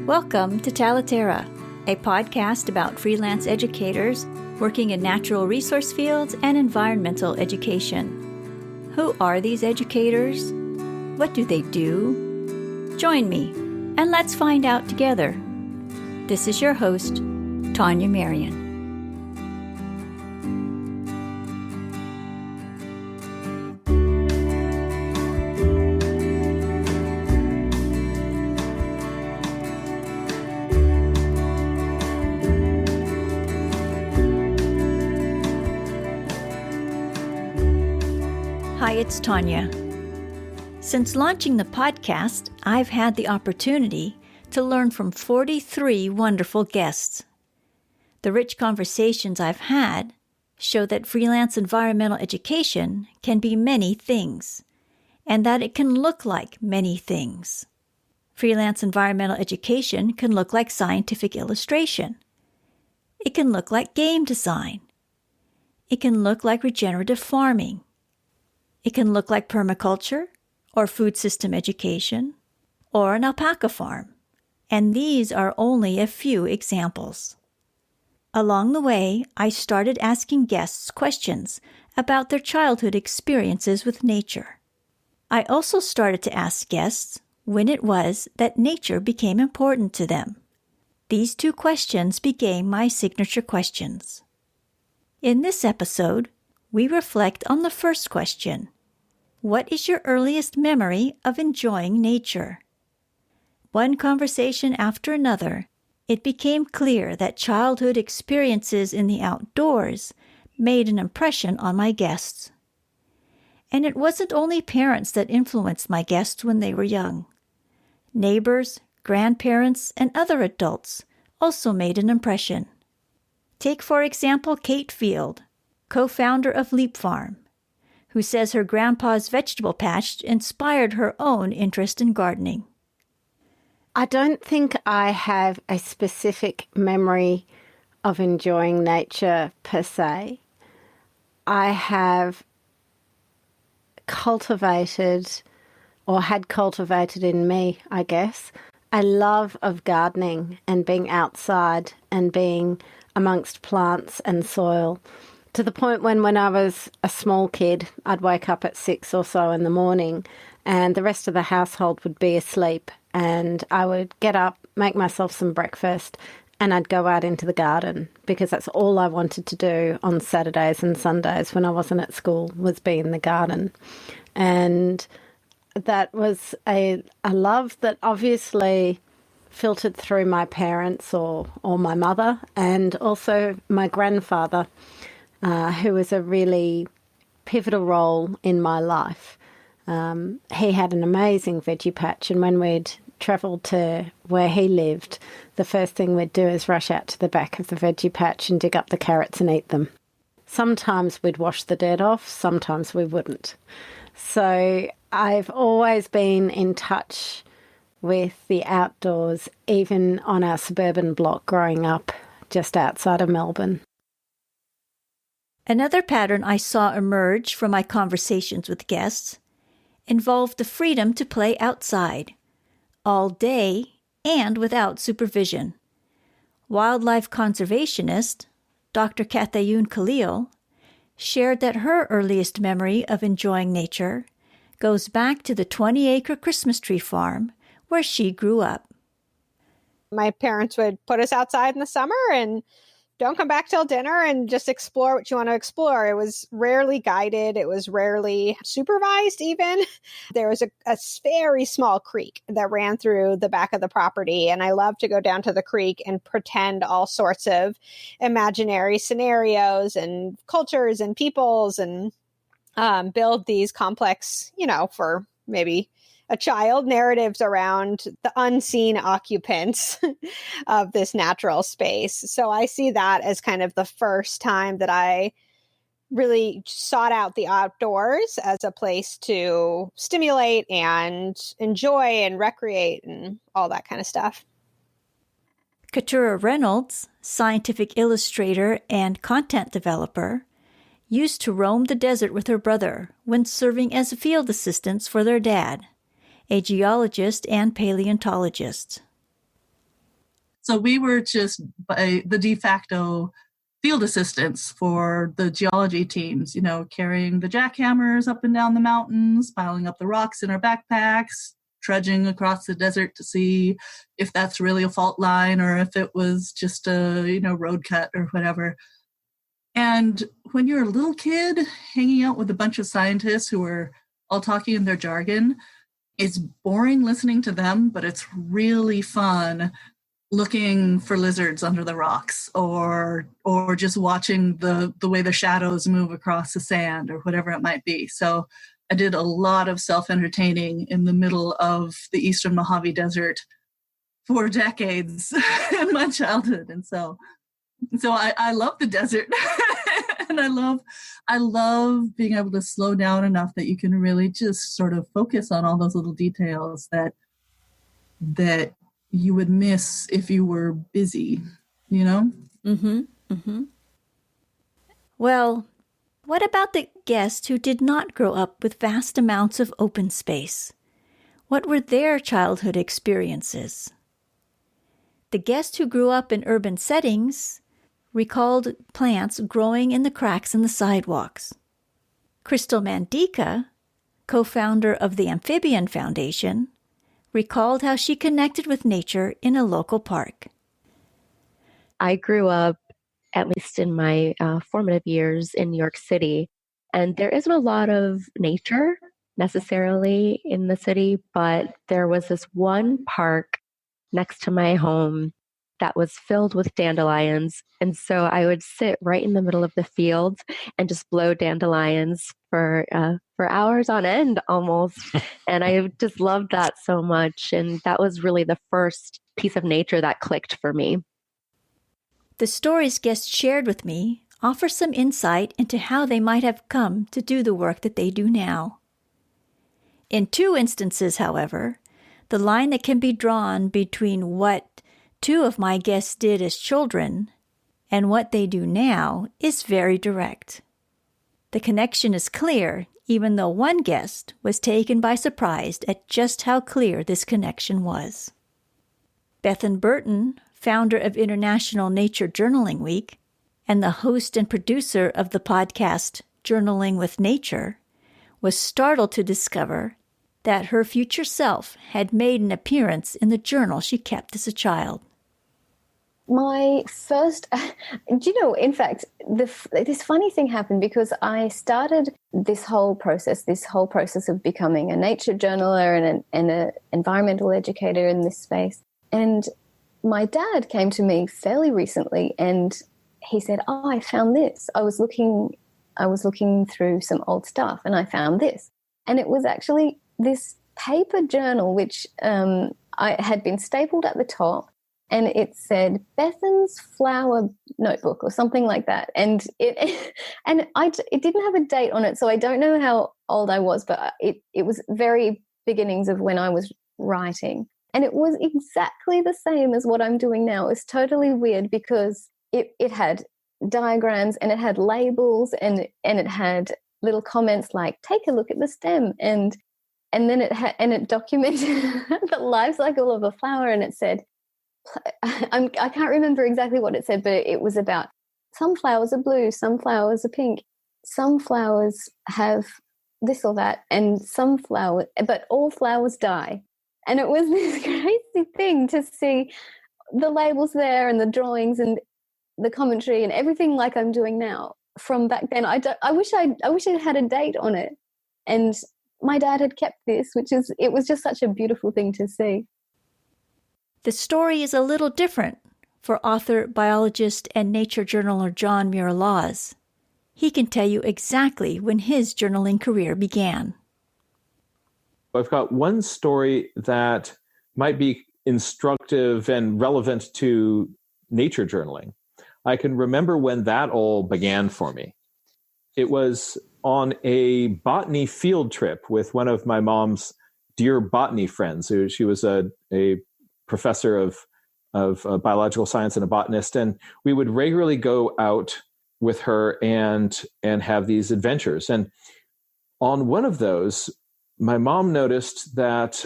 Welcome to Talaterra, a podcast about freelance educators working in natural resource fields and environmental education. Who are these educators? What do they do? Join me, and let's find out together. This is your host, Tania Marien. Hi, it's Tania. Since launching the podcast, I've had the opportunity to learn from 43 wonderful guests. The rich conversations I've had show that freelance environmental education can be many things, and that it can look like many things. Freelance environmental education can look like scientific illustration. It can look like game design. It can look like regenerative farming. It can look like permaculture, or food system education, or an alpaca farm, and these are only a few examples. Along the way, I started asking guests questions about their childhood experiences with nature. I also started to ask guests when it was that nature became important to them. These two questions became my signature questions. In this episode, we reflect on the first question. What is your earliest memory of enjoying nature? One conversation after another, it became clear that childhood experiences in the outdoors made an impression on my guests. And it wasn't only parents that influenced my guests when they were young. Neighbors, grandparents, and other adults also made an impression. Take, for example, Kate Field, co-founder of Leap Farm, who says her grandpa's vegetable patch inspired her own interest in gardening. I don't think I have a specific memory of enjoying nature per se. I have cultivated, or had cultivated in me, I guess, a love of gardening and being outside and being amongst plants and soil. To the point when I was a small kid, I'd wake up at 6 or so in the morning and the rest of the household would be asleep, and I would get up, make myself some breakfast, and I'd go out into the garden because that's all I wanted to do on Saturdays and Sundays when I wasn't at school, was be in the garden. And that was a love that obviously filtered through my parents or my mother, and also my grandfather, who was a really pivotal role in my life. He had an amazing veggie patch, and when we'd travelled to where he lived, the first thing we'd do is rush out to the back of the veggie patch and dig up the carrots and eat them. Sometimes we'd wash the dirt off, sometimes we wouldn't. So I've always been in touch with the outdoors, even on our suburban block growing up just outside of Melbourne. Another pattern I saw emerge from my conversations with guests involved the freedom to play outside, all day and without supervision. Wildlife conservationist Dr. Kathayun Khalil shared that her earliest memory of enjoying nature goes back to the 20-acre Christmas tree farm where she grew up. My parents would put us outside in the summer and don't come back till dinner and just explore what you want to explore. It was rarely guided. It was rarely supervised even. There was a very small creek that ran through the back of the property. And I loved to go down to the creek and pretend all sorts of imaginary scenarios and cultures and peoples and build these complex, for maybe a child, narratives around the unseen occupants of this natural space. So I see that as kind of the first time that I really sought out the outdoors as a place to stimulate and enjoy and recreate and all that kind of stuff. Keturah Reynolds, scientific illustrator and content developer, used to roam the desert with her brother when serving as field assistants for their dad, a geologist and paleontologist. So we were just by the de facto field assistants for the geology teams, carrying the jackhammers up and down the mountains, piling up the rocks in our backpacks, trudging across the desert to see if that's really a fault line or if it was just a, road cut or whatever. And when you're a little kid hanging out with a bunch of scientists who are all talking in their jargon, it's boring listening to them, but it's really fun looking for lizards under the rocks or just watching the way the shadows move across the sand or whatever it might be. So I did a lot of self-entertaining in the middle of the Eastern Mojave Desert for decades in my childhood. And so I love the desert. And I love being able to slow down enough that you can really just sort of focus on all those little details that you would miss if you were busy, Mm-hmm. Mm-hmm. Well, what about the guests who did not grow up with vast amounts of open space? What were their childhood experiences? The guest who grew up in urban settings recalled plants growing in the cracks in the sidewalks. Crystal Mandika, co-founder of the Amphibian Foundation, recalled how she connected with nature in a local park. I grew up, at least in my formative years, in New York City, and there isn't a lot of nature necessarily in the city, but there was this one park next to my home that was filled with dandelions. And so I would sit right in the middle of the field and just blow dandelions for hours on end almost. And I just loved that so much. And that was really the first piece of nature that clicked for me. The stories guests shared with me offer some insight into how they might have come to do the work that they do now. In two instances, however, the line that can be drawn between what two of my guests did as children and what they do now is very direct. The connection is clear, even though one guest was taken by surprise at just how clear this connection was. Bethan Burton, founder of International Nature Journaling Week and the host and producer of the podcast Journaling with Nature, was startled to discover that her future self had made an appearance in the journal she kept as a child. My first, in fact, this funny thing happened because I started this whole process of becoming a nature journaler and an environmental educator in this space. And my dad came to me fairly recently and he said, I found this. I was looking through some old stuff and I found this. And it was actually this paper journal, which I had been stapled at the top. And it said Bethan's Flower Notebook or something like that. And it didn't have a date on it, so I don't know how old I was, but it was very beginnings of when I was writing. And it was exactly the same as what I'm doing now. It's totally weird because it had diagrams and it had labels and it had little comments like, take a look at the stem. And then it documented the life cycle of a flower, and it said, I can't remember exactly what it said, but it was about some flowers are blue, some flowers are pink, some flowers have this or that, and but all flowers die. And it was this crazy thing to see the labels there and the drawings and the commentary and everything like I'm doing now from back then. I wish it had a date on it, and my dad had kept this, it was just such a beautiful thing to see. The story is a little different for author, biologist, and nature journaler John Muir Laws. He can tell you exactly when his journaling career began. I've got one story that might be instructive and relevant to nature journaling. I can remember when that all began for me. It was on a botany field trip with one of my mom's dear botany friends. She was a professor of biological science and a botanist, and we would regularly go out with her and have these adventures. And on one of those, my mom noticed that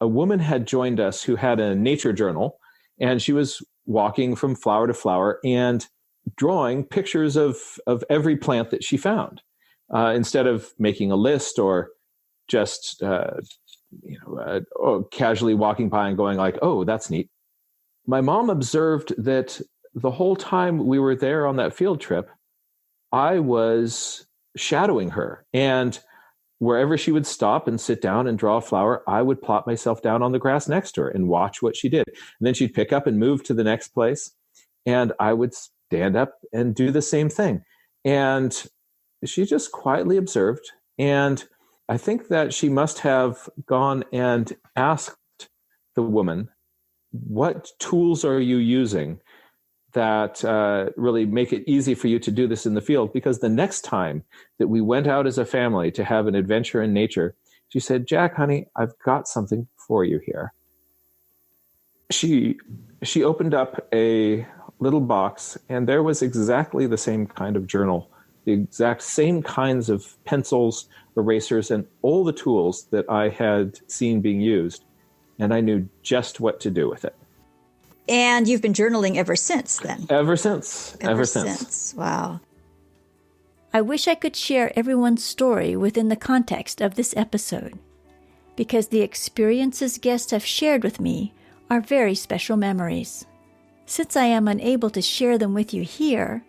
a woman had joined us who had a nature journal, and she was walking from flower to flower and drawing pictures of every plant that she found, instead of making a list or just casually walking by and going like, oh, that's neat. My mom observed that the whole time we were there on that field trip, I was shadowing her. And wherever she would stop and sit down and draw a flower, I would plop myself down on the grass next to her and watch what she did. And then she'd pick up and move to the next place. And I would stand up and do the same thing. And she just quietly observed. And I think that she must have gone and asked the woman, what tools are you using that really make it easy for you to do this in the field? Because the next time that we went out as a family to have an adventure in nature, she said, Jack, honey, I've got something for you here. She opened up a little box, and there was exactly the same kind of journal, the exact same kinds of pencils, erasers, and all the tools that I had seen being used. And I knew just what to do with it. And you've been journaling ever since then? Ever since. Wow. I wish I could share everyone's story within the context of this episode, because the experiences guests have shared with me are very special memories. Since I am unable to share them with you here,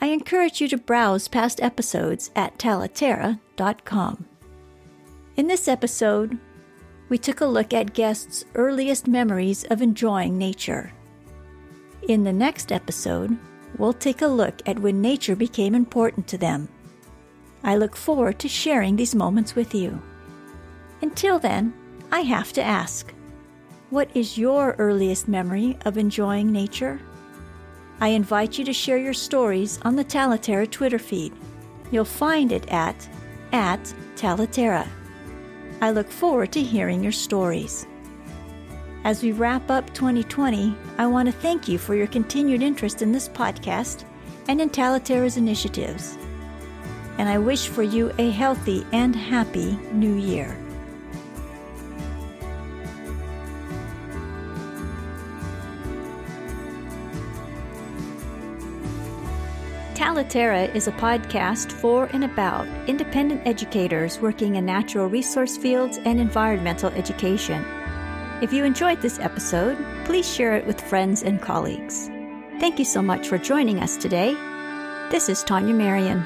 I encourage you to browse past episodes at talaterra.com. In this episode, we took a look at guests' earliest memories of enjoying nature. In the next episode, we'll take a look at when nature became important to them. I look forward to sharing these moments with you. Until then, I have to ask, what is your earliest memory of enjoying nature? I invite you to share your stories on the Talaterra Twitter feed. You'll find it at Talaterra. I look forward to hearing your stories. As we wrap up 2020, I want to thank you for your continued interest in this podcast and in Talaterra's initiatives. And I wish for you a healthy and happy new year. Talaterra is a podcast for and about independent educators working in natural resource fields and environmental education. If you enjoyed this episode, please share it with friends and colleagues. Thank you so much for joining us today. This is Tania Marien.